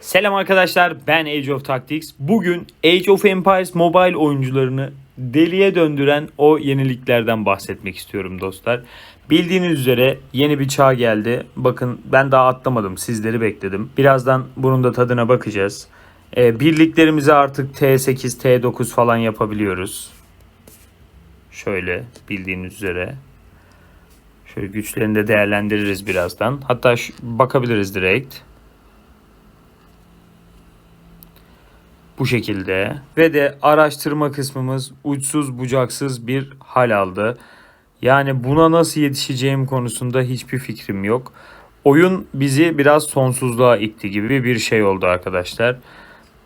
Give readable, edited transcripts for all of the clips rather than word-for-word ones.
Selam arkadaşlar, ben Age of Tactics. Bugün Age of Empires Mobile oyuncularını deliye döndüren o yeniliklerden bahsetmek istiyorum dostlar. Bildiğiniz üzere yeni bir çağ geldi. Bakın ben daha atlamadım, sizleri bekledim. Birazdan bunun da tadına bakacağız. Birliklerimizi artık T8, T9 falan yapabiliyoruz. Şöyle bildiğiniz üzere. Şöyle güçlerini de değerlendiririz birazdan. Hatta bakabiliriz direkt. Bu şekilde ve de araştırma kısmımız uçsuz bucaksız bir hal aldı. Yani buna nasıl yetişeceğim konusunda hiçbir fikrim yok. Oyun bizi biraz sonsuzluğa itti gibi bir şey oldu arkadaşlar.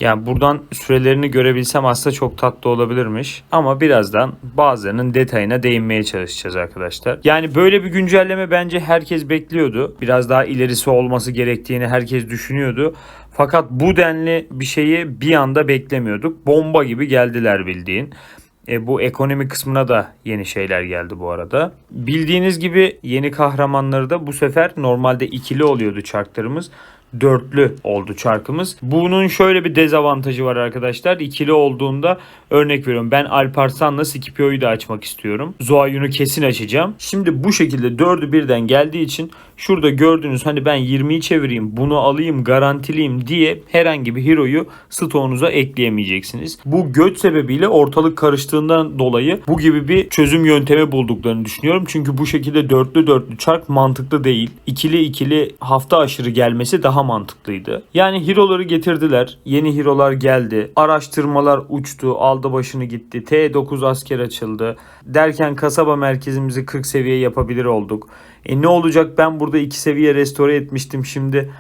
Yani buradan sürelerini görebilsem aslında çok tatlı olabilirmiş. Ama birazdan bazılarının detayına değinmeye çalışacağız arkadaşlar. Yani böyle bir güncelleme bence herkes bekliyordu. Biraz daha ilerisi olması gerektiğini herkes düşünüyordu. Fakat bu denli bir şeyi bir anda beklemiyorduk. Bomba gibi geldiler bildiğin. Bu ekonomi kısmına da yeni şeyler geldi bu arada. Bildiğiniz gibi yeni kahramanları da bu sefer normalde ikili oluyordu çarklarımız. Dörtlü oldu çarkımız. Bunun şöyle bir dezavantajı var arkadaşlar. İkili olduğunda örnek veriyorum. Ben Alparslan'la Scipio'yu da açmak istiyorum. Zoayun'u kesin açacağım. Şimdi bu şekilde dördü birden geldiği için şurada gördüğünüz hani ben 20'yi çevireyim bunu alayım garantileyim diye herhangi bir hero'yu stoğunuza ekleyemeyeceksiniz. Bu göç sebebiyle ortalık karıştığından dolayı bu gibi bir çözüm yöntemi bulduklarını düşünüyorum. Çünkü bu şekilde dörtlü çark mantıklı değil. İkili hafta aşırı gelmesi daha mantıklıydı. Yani hero'ları getirdiler. Yeni hero'lar geldi. Araştırmalar uçtu. Aldı başını gitti. T9 asker açıldı. Derken kasaba merkezimizi 40 seviye yapabilir olduk. Ne olacak, ben burada 2 seviye restore etmiştim. Şimdi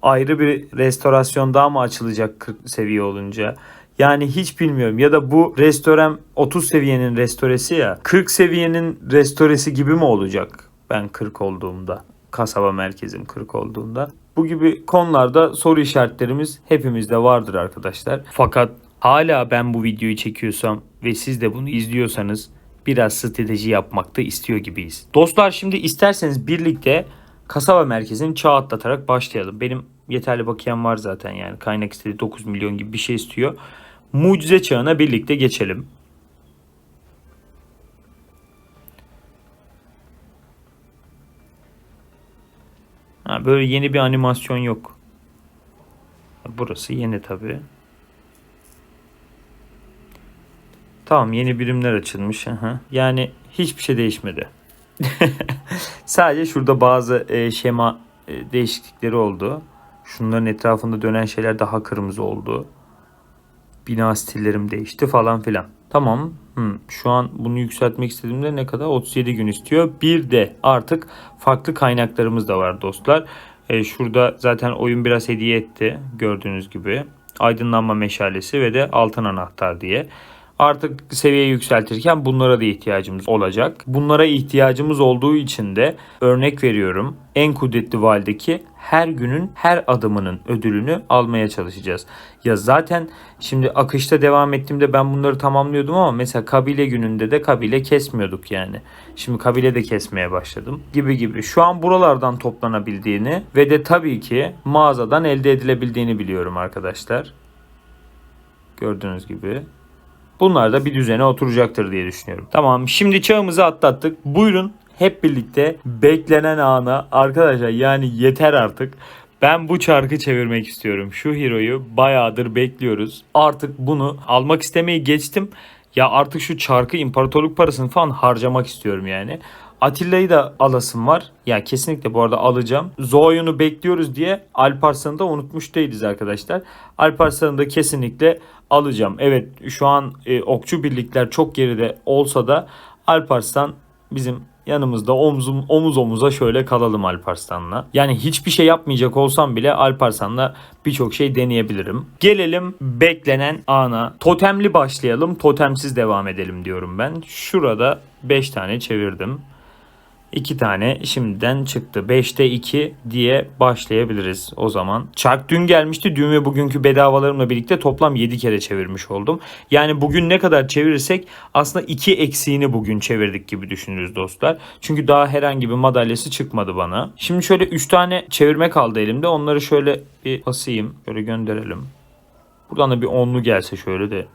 ayrı bir restorasyon daha mı açılacak 40 seviye olunca? Yani hiç bilmiyorum. Ya da bu restorem 30 seviyenin restoresi ya. 40 seviyenin restoresi gibi mi olacak ben 40 olduğumda? Kasaba merkezim 40 olduğunda. Bu gibi konularda soru işaretlerimiz hepimizde vardır arkadaşlar. Fakat hala ben bu videoyu çekiyorsam ve siz de bunu izliyorsanız biraz strateji yapmakta istiyor gibiyiz. Dostlar, şimdi isterseniz birlikte kasaba merkezini çağ atlatarak başlayalım. Benim yeterli bakiyem var zaten, yani kaynak istediği 9 milyon gibi bir şey istiyor. Mucize çağına birlikte geçelim. Böyle yeni bir animasyon yok. Burası yeni tabii. Tamam, yeni birimler açılmış. Yani hiçbir şey değişmedi. Sadece şurada bazı şema değişiklikleri oldu. Şunların etrafında dönen şeyler daha kırmızı oldu. Bina stillerim değişti falan filan. Tamam. Şu an bunu yükseltmek istediğimde ne kadar? 37 gün istiyor. Bir de artık farklı kaynaklarımız da var dostlar. Şurada zaten oyun biraz hediye etti. Gördüğünüz gibi. Aydınlanma meşalesi ve de altın anahtar diye. Artık seviye yükseltirken bunlara da ihtiyacımız olacak. Bunlara ihtiyacımız olduğu için de örnek veriyorum, en kudretli valideki her günün her adımının ödülünü almaya çalışacağız. Ya zaten şimdi akışta devam ettiğimde ben bunları tamamlıyordum ama mesela kabile gününde de kabile kesmiyorduk yani. Şimdi kabile de kesmeye başladım gibi. Şu an buralardan toplanabildiğini ve de tabii ki mağazadan elde edilebildiğini biliyorum arkadaşlar. Gördüğünüz gibi. Bunlar da bir düzene oturacaktır diye düşünüyorum. Tamam, şimdi çağımızı atlattık. Buyurun hep birlikte beklenen ana. Arkadaşlar yani yeter artık. Ben bu çarkı çevirmek istiyorum. Şu hero'yu bayağıdır bekliyoruz. Artık bunu almak istemeyi geçtim. Ya artık şu çarkı, imparatorluk parasını falan harcamak istiyorum yani. Atilla'yı da alasım var. Ya kesinlikle bu arada alacağım. Zoyun'u bekliyoruz diye Alparslan'ı da unutmuş değiliz arkadaşlar. Alparslan'ı da kesinlikle alacağım. Evet, şu an okçu birlikler çok geride olsa da Alparslan bizim yanımızda, omuz omuza şöyle kalalım Alparslan'la. Yani hiçbir şey yapmayacak olsam bile Alparslan'la birçok şey deneyebilirim. Gelelim beklenen ana. Totemli başlayalım, totemsiz devam edelim diyorum ben. Şurada 5 tane çevirdim. 2 tane şimdiden çıktı. 5'te 2 diye başlayabiliriz o zaman. Çark dün gelmişti. Dün ve bugünkü bedavalarımla birlikte toplam 7 kere çevirmiş oldum. Yani bugün ne kadar çevirirsek aslında 2 eksiğini bugün çevirdik gibi düşünürüz dostlar. Çünkü daha herhangi bir madalyası çıkmadı bana. Şimdi şöyle 3 tane çevirme kaldı elimde. Onları şöyle bir basayım. Böyle gönderelim. Buradan da bir onlu gelse şöyle de.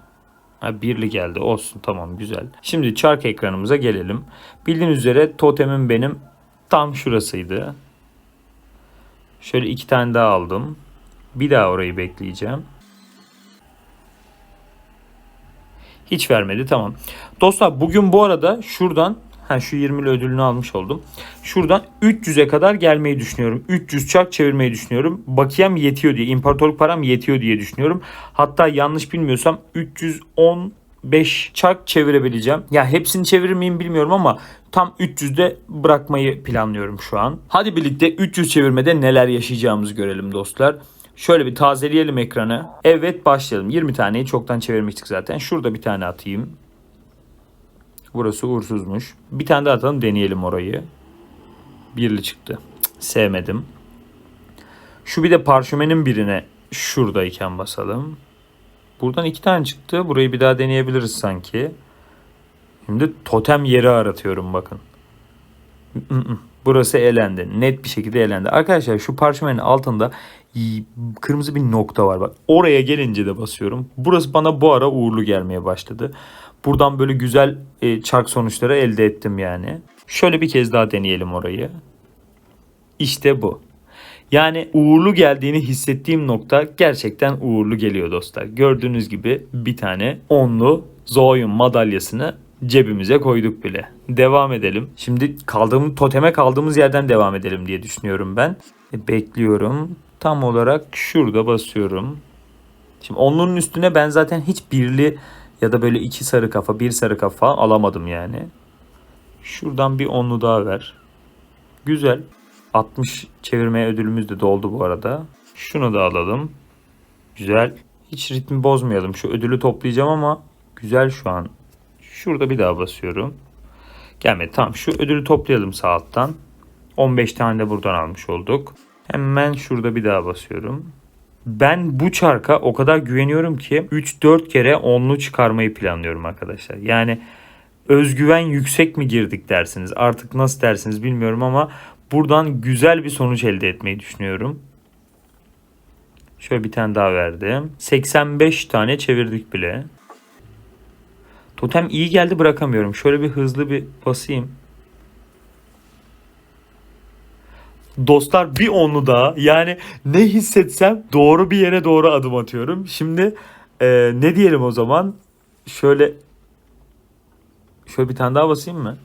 Ha, birli geldi, olsun, tamam, güzel. Şimdi çark ekranımıza gelelim. Bildiğiniz üzere totemim benim tam şurasıydı. Şöyle 2 tane daha aldım. Bir daha orayı bekleyeceğim. Hiç vermedi, tamam. Dostlar bugün bu arada şuradan şu 20'li ödülünü almış oldum. Şuradan 300'e kadar gelmeyi düşünüyorum. 300 çark çevirmeyi düşünüyorum. Bakiyem yetiyor diye, imparatorluk param yetiyor diye düşünüyorum. Hatta yanlış bilmiyorsam 315 çark çevirebileceğim. Ya hepsini çevirir miyim bilmiyorum ama tam 300'de bırakmayı planlıyorum şu an. Hadi birlikte 300 çevirmede neler yaşayacağımızı görelim dostlar. Şöyle bir tazeleyelim ekranı. Evet, başlayalım. 20 taneyi çoktan çevirmiştik zaten. Şurada bir tane atayım. Burası uğursuzmuş. Bir tane daha atalım, deneyelim orayı. Birli çıktı. Sevmedim. Şu bir de parşömenin birine şuradayken basalım. Buradan 2 tane çıktı. Burayı bir daha deneyebiliriz sanki. Şimdi totem yeri aratıyorum, bakın. Burası elendi. Net bir şekilde elendi. Arkadaşlar şu parşömenin altında kırmızı bir nokta var. Bak, oraya gelince de basıyorum. Burası bana bu ara uğurlu gelmeye başladı. Buradan böyle güzel çark sonuçları elde ettim yani. Şöyle bir kez daha deneyelim orayı. İşte bu. Yani uğurlu geldiğini hissettiğim nokta gerçekten uğurlu geliyor dostlar. Gördüğünüz gibi bir tane onlu Zoyun madalyasını cebimize koyduk bile. Devam edelim. Şimdi toteme kaldığımız yerden devam edelim diye düşünüyorum ben. Bekliyorum. Tam olarak şurada basıyorum. Şimdi onlunun üstüne ben zaten hiç birli ya da böyle 2 sarı kafa, 1 sarı kafa alamadım yani. Şuradan bir onlu daha ver. Güzel. 60 çevirmeye ödülümüz de doldu bu arada. Şunu da alalım. Güzel. Hiç ritmi bozmayalım. Şu ödülü toplayacağım ama güzel şu an. Şurada bir daha basıyorum. Gelmedi. Tamam, şu ödülü toplayalım sağ alttan. 15 tane de buradan almış olduk. Hemen şurada bir daha basıyorum. Ben bu çarka o kadar güveniyorum ki 3-4 kere onlu çıkarmayı planlıyorum arkadaşlar. Yani özgüven yüksek mi girdik dersiniz, artık nasıl dersiniz bilmiyorum ama buradan güzel bir sonuç elde etmeyi düşünüyorum. Şöyle bir tane daha verdim. 85 tane çevirdik bile. Totem iyi geldi, bırakamıyorum. Şöyle bir hızlı bir basayım. Dostlar bir onlu daha. Yani ne hissetsem doğru bir yere doğru adım atıyorum. Şimdi ne diyelim o zaman? Şöyle bir tane daha basayım mı?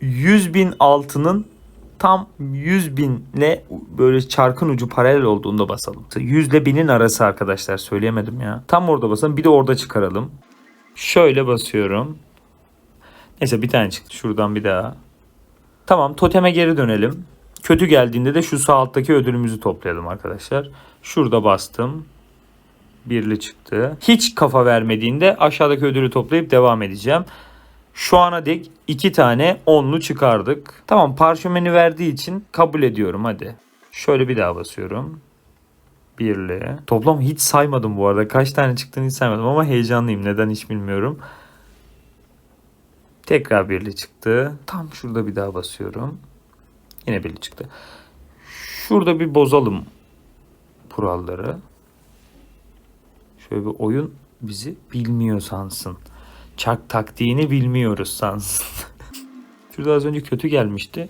100.000 altının tam 100.000'le böyle çarkın ucu paralel olduğunda basalım. 100 ile 1000'in arası arkadaşlar, söyleyemedim ya. Tam orada basalım, bir de orada çıkaralım. Şöyle basıyorum. Neyse, bir tane çıktı. Şuradan bir daha. Tamam, toteme geri dönelim. Kötü geldiğinde de şu sağ alttaki ödülümüzü toplayalım arkadaşlar. Şurada bastım. Birli çıktı. Hiç kafa vermediğinde aşağıdaki ödülü toplayıp devam edeceğim. Şu ana dek 2 tane onlu çıkardık. Tamam, parşömeni verdiği için kabul ediyorum, hadi. Şöyle bir daha basıyorum. Birli. Toplam hiç saymadım bu arada. Kaç tane çıktığını hiç saymadım ama heyecanlıyım. Neden hiç bilmiyorum. Tekrar birli çıktı. Tam şurada bir daha basıyorum. Yine birli çıktı. Şurada bir bozalım kuralları. Şöyle bir oyun bizi bilmiyor sansın. Çark taktiğini bilmiyoruz sansın. Şurada az önce kötü gelmişti.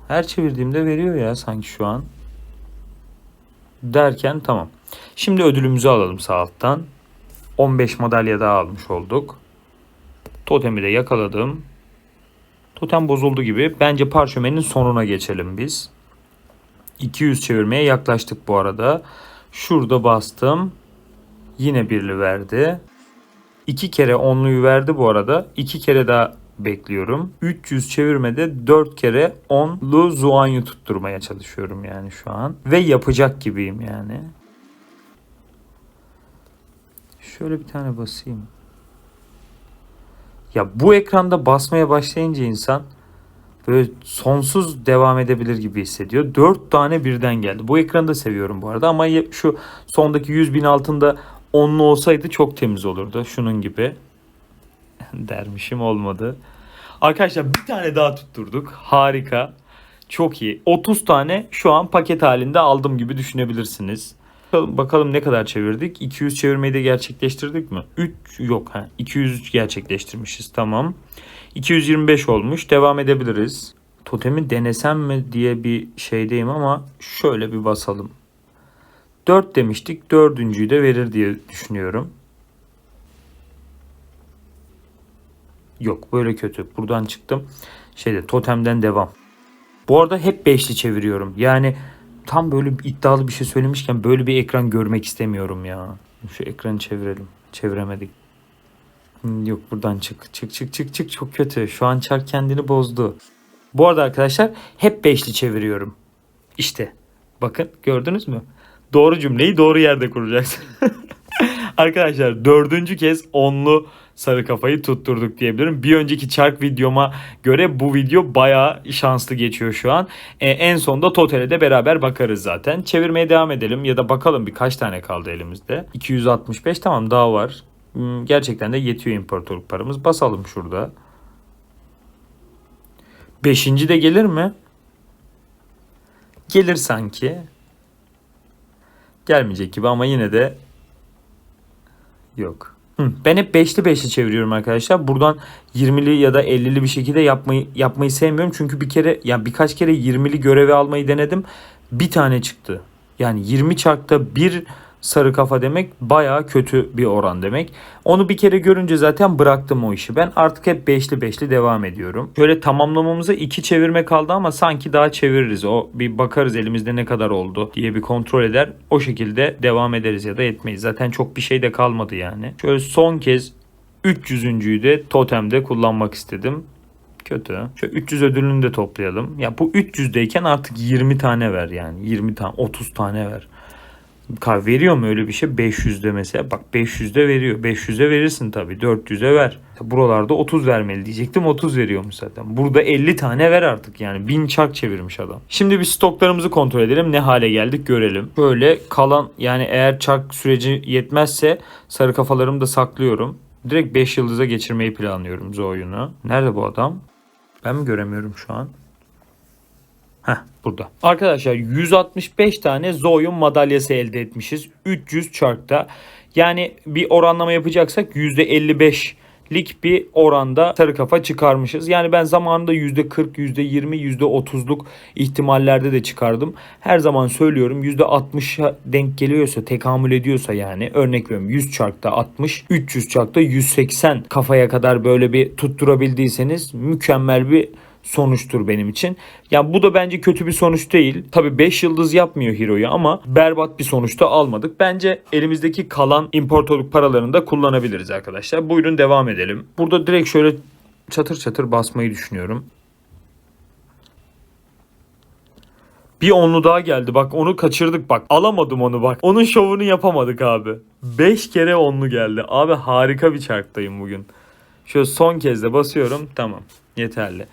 Her çevirdiğimde veriyor ya sanki şu an. Derken tamam. Şimdi ödülümüzü alalım sağ alttan. 15 madalya daha almış olduk. Totemi de yakaladım. Totem bozuldu gibi. Bence parşömenin sonuna geçelim biz. 200 çevirmeye yaklaştık bu arada. Şurada bastım. Yine birli verdi. 2 kere onluyu verdi bu arada. 2 kere daha bekliyorum. 300 çevirmede 4 kere onlu Zuanyu tutturmaya çalışıyorum yani şu an. Ve yapacak gibiyim yani. Şöyle bir tane basayım. Ya bu ekranda basmaya başlayınca insan Böyle sonsuz devam edebilir gibi hissediyor. 4 tane birden geldi. Bu ekranı da seviyorum bu arada ama şu sondaki 100.000 altında onlu olsaydı çok temiz olurdu. Şunun gibi. Dermişim, olmadı. Arkadaşlar bir tane daha tutturduk. Harika. Çok iyi. 30 tane şu an paket halinde aldım gibi düşünebilirsiniz. Bakalım ne kadar çevirdik. 200 çevirmeyi de gerçekleştirdik mi? 3 yok. 200 gerçekleştirmişiz. Tamam. 225 olmuş. Devam edebiliriz. Totemi denesem mi diye bir şeydeyim ama şöyle bir basalım. 4 demiştik. Dördüncüyü de verir diye düşünüyorum. Yok, böyle kötü. Buradan çıktım. Totemden devam. Bu arada hep 5'li çeviriyorum. Yani tam böyle iddialı bir şey söylemişken böyle bir ekran görmek istemiyorum ya. Şu ekranı çevirelim. Çeviremedik. Yok, buradan çık. Çık. Çok kötü. Şu an çark kendini bozdu. Bu arada arkadaşlar hep 5'li çeviriyorum. İşte. Bakın, gördünüz mü? Doğru cümleyi doğru yerde kuracaksın. Arkadaşlar 4. kez onlu sarı kafayı tutturduk diyebilirim. Bir önceki çark videoma göre bu video bayağı şanslı geçiyor şu an. En sonunda totale de beraber bakarız zaten. Çevirmeye devam edelim ya da bakalım birkaç tane kaldı elimizde. 265, tamam, daha var. Gerçekten de yetiyor imparatorluk paramız. Basalım şurada. 5. de gelir mi? Gelir sanki. Gelmeyecek gibi ama yine de yok. Ben hep 5'li çeviriyorum arkadaşlar. Buradan 20'li ya da 50'li bir şekilde yapmayı sevmiyorum. Çünkü birkaç kere 20'li görevi almayı denedim. Bir tane çıktı. Yani 20 çarkta bir sarı kafa demek bayağı kötü bir oran demek. Onu bir kere görünce zaten bıraktım o işi. Ben artık hep 5'li devam ediyorum. Şöyle tamamlamamıza 2 çevirme kaldı ama sanki daha çeviririz. O bir bakarız elimizde ne kadar oldu diye bir kontrol eder. O şekilde devam ederiz ya da etmeyiz. Zaten çok bir şey de kalmadı yani. Şöyle son kez 300.'ü de totemde kullanmak istedim. Kötü. Şöyle 300 ödülünü de toplayalım. Ya bu 300'deyken artık 20 tane ver yani. 20 tane, 30 tane ver. Veriyor mu öyle bir şey? 500'de mesela. Bak, 500'de veriyor. 500'e verirsin tabii. 400'e ver. Buralarda 30 vermeli diyecektim. 30 veriyormuş zaten. Burada 50 tane ver artık yani. 1000 çark çevirmiş adam. Şimdi bir stoklarımızı kontrol edelim. Ne hale geldik görelim. Böyle kalan, yani eğer çark süreci yetmezse sarı kafalarımı da saklıyorum. Direkt 5 yıldıza geçirmeyi planlıyorum Zo'yunu. Nerede bu adam? Ben mi göremiyorum şu an? Burada. Arkadaşlar 165 tane Zoyun madalyası elde etmişiz. 300 çarkta. Yani bir oranlama yapacaksak %55'lik bir oranda sarı kafa çıkarmışız. Yani ben zamanında %40, %20, %30'luk ihtimallerde de çıkardım. Her zaman söylüyorum, %60'a denk geliyorsa, tekamül ediyorsa, yani örnek veriyorum 100 çarkta 60, 300 çarkta 180 kafaya kadar böyle bir tutturabildiyseniz mükemmel bir sonuçtur benim için. Ya bu da bence kötü bir sonuç değil. Tabii 5 yıldız yapmıyor Hero'yu ama berbat bir sonuçta almadık. Bence elimizdeki kalan imparatorluk paralarını da kullanabiliriz arkadaşlar. Buyurun devam edelim. Burada direkt şöyle çatır çatır basmayı düşünüyorum. Bir onlu daha geldi. Bak, onu kaçırdık bak. Alamadım onu bak. Onun şovunu yapamadık abi. 5 kere onlu geldi. Abi harika bir çarktayım bugün. Şöyle son kez de basıyorum. Tamam. Yeterli.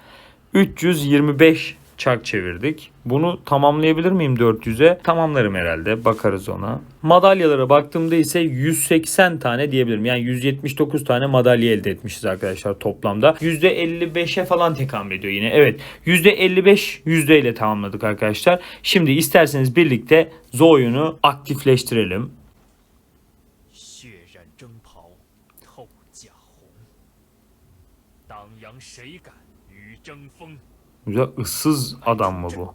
325 çark çevirdik. Bunu tamamlayabilir miyim 400'e? Tamamlarım herhalde. Bakarız ona. Madalyalara baktığımda ise 180 tane diyebilirim. Yani 179 tane madalya elde etmişiz arkadaşlar toplamda. %55'e falan tekamül ediyor yine. Evet. %55 ile tamamladık arkadaşlar. Şimdi isterseniz birlikte Zo'yunu aktifleştirelim. Güzel, ıssız adam mı bu?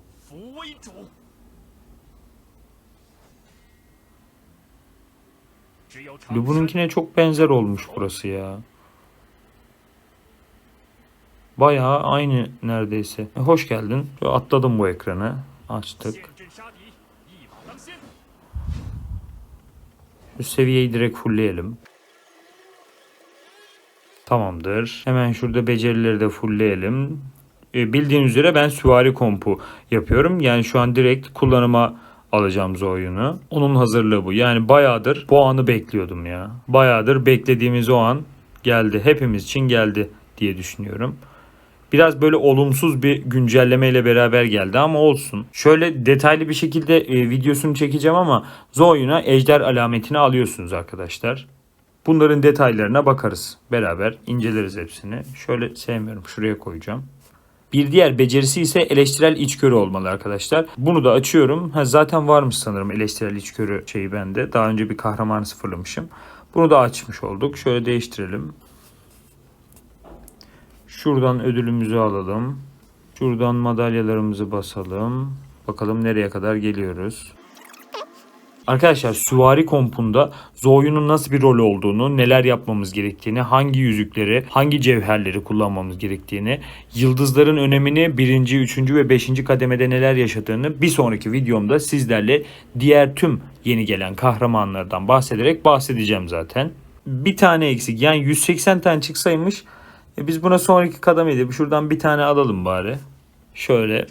Bununkiне çok benzer olmuş burası ya. Bayağı aynı neredeyse. Hoş geldin. Atladım bu ekranı. Açtık. Şu seviyeyi direkt fullleyelim. Tamamdır. Hemen şurada becerileri de fullleyelim. Bildiğiniz üzere ben süvari kompu yapıyorum. Yani şu an direkt kullanıma alacağım Zo'yunu. Onun hazırlığı bu. Yani bayağıdır bu anı bekliyordum ya. Bayağıdır beklediğimiz o an geldi. Hepimiz için geldi diye düşünüyorum. Biraz böyle olumsuz bir güncelleme ile beraber geldi ama olsun. Şöyle detaylı bir şekilde videosunu çekeceğim ama Zoyun'a ejder alametini alıyorsunuz arkadaşlar. Bunların detaylarına bakarız. Beraber inceleriz hepsini. Şöyle sevmiyorum. Şuraya koyacağım. Bir diğer becerisi ise eleştirel içgörü olmalı arkadaşlar. Bunu da açıyorum. Zaten varmış sanırım eleştirel içgörü şeyi bende. Daha önce bir kahramanı sıfırlamışım. Bunu da açmış olduk. Şöyle değiştirelim. Şuradan ödülümüzü alalım. Şuradan madalyalarımızı basalım. Bakalım nereye kadar geliyoruz. Arkadaşlar süvari kompunda Zoyun'un nasıl bir rol olduğunu, neler yapmamız gerektiğini, hangi yüzükleri, hangi cevherleri kullanmamız gerektiğini, yıldızların önemini 1. 3. ve 5. kademede neler yaşadığını bir sonraki videomda sizlerle diğer tüm yeni gelen kahramanlardan bahsedeceğim zaten. Bir tane eksik, yani 180 tane çıksaymış. Biz buna sonraki kademede şuradan bir tane alalım bari. Şöyle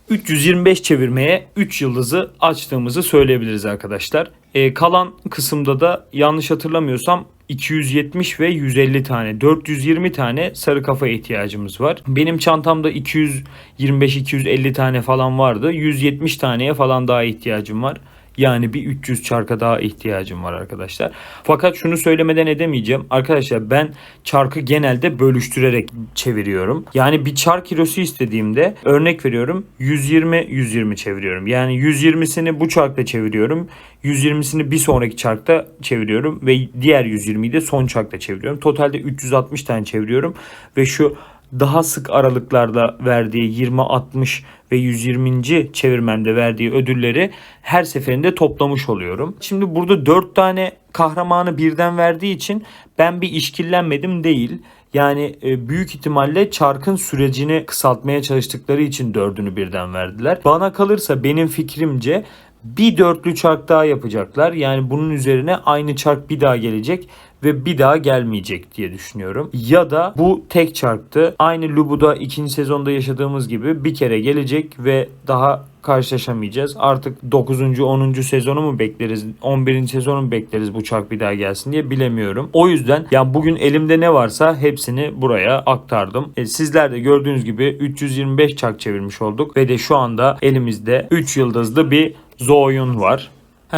325 çevirmeye 3 yıldızı açtığımızı söyleyebiliriz arkadaşlar. Kalan kısımda da yanlış hatırlamıyorsam 270 ve 150 tane 420 tane sarı kafa ihtiyacımız var. Benim çantamda 225-250 tane falan vardı. 170 taneye falan daha ihtiyacım var. Yani bir 300 çarka daha ihtiyacım var arkadaşlar. Fakat şunu söylemeden edemeyeceğim. Arkadaşlar ben çarkı genelde bölüştürerek çeviriyorum. Yani bir çark kilosu istediğimde örnek veriyorum 120-120 çeviriyorum. Yani 120'sini bu çarkta çeviriyorum. 120'sini bir sonraki çarkta çeviriyorum. Ve diğer 120'yi de son çarkta çeviriyorum. Totalde 360 tane çeviriyorum. Ve şu daha sık aralıklarda verdiği 20, 60 ve 120. çevirmemde verdiği ödülleri her seferinde toplamış oluyorum. Şimdi burada 4 tane kahramanı birden verdiği için ben bir işkillenmedim değil. Yani büyük ihtimalle çarkın sürecini kısaltmaya çalıştıkları için 4'ünü birden verdiler. Bana kalırsa benim fikrimce bir dörtlü çark daha yapacaklar. Yani bunun üzerine aynı çark bir daha gelecek ve bir daha gelmeyecek diye düşünüyorum. Ya da bu tek çarktı. Aynı Lubu'da 2. sezonda yaşadığımız gibi bir kere gelecek ve daha karşılaşamayacağız. Artık 9. 10. sezonu mu bekleriz? 11. sezonu mu bekleriz bu çark bir daha gelsin diye bilemiyorum. O yüzden ya bugün elimde ne varsa hepsini buraya aktardım. Sizler de gördüğünüz gibi 325 çark çevirmiş olduk ve de şu anda elimizde 3 yıldızlı bir Zoyun var.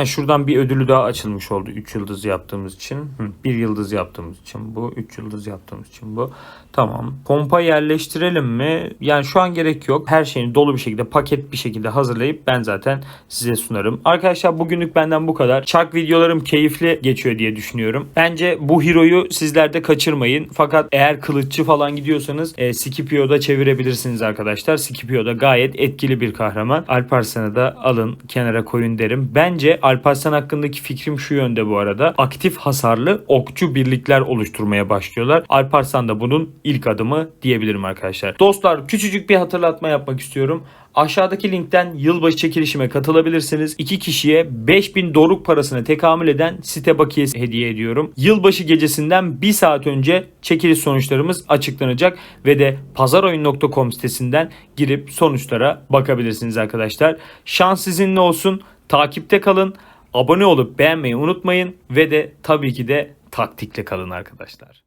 Şuradan bir ödülü daha açılmış oldu 3 yıldız yaptığımız için. 1 yıldız yaptığımız için bu. 3 yıldız yaptığımız için bu. Tamam. Pompa yerleştirelim mi? Yani şu an gerek yok. Her şeyini dolu bir şekilde, paket bir şekilde hazırlayıp ben zaten size sunarım. Arkadaşlar bugünlük benden bu kadar. Çark videolarım keyifli geçiyor diye düşünüyorum. Bence bu hero'yu sizler de kaçırmayın. Fakat eğer kılıççı falan gidiyorsanız Scipio'da çevirebilirsiniz arkadaşlar. Scipio da gayet etkili bir kahraman. Alparslan'ı da alın kenara koyun derim. Bence Alparslan hakkındaki fikrim şu yönde bu arada. Aktif hasarlı okçu birlikler oluşturmaya başlıyorlar. Alparslan da bunun ilk adımı diyebilirim arkadaşlar. Dostlar küçücük bir hatırlatma yapmak istiyorum. Aşağıdaki linkten yılbaşı çekilişime katılabilirsiniz. 2 kişiye 5000 doruk parasına tekamül eden site bakiyesi hediye ediyorum. Yılbaşı gecesinden 1 saat önce çekiliş sonuçlarımız açıklanacak ve de pazaroyun.com sitesinden girip sonuçlara bakabilirsiniz arkadaşlar. Şans sizinle olsun. Takipte kalın. Abone olup beğenmeyi unutmayın ve de tabii ki de taktikle kalın arkadaşlar.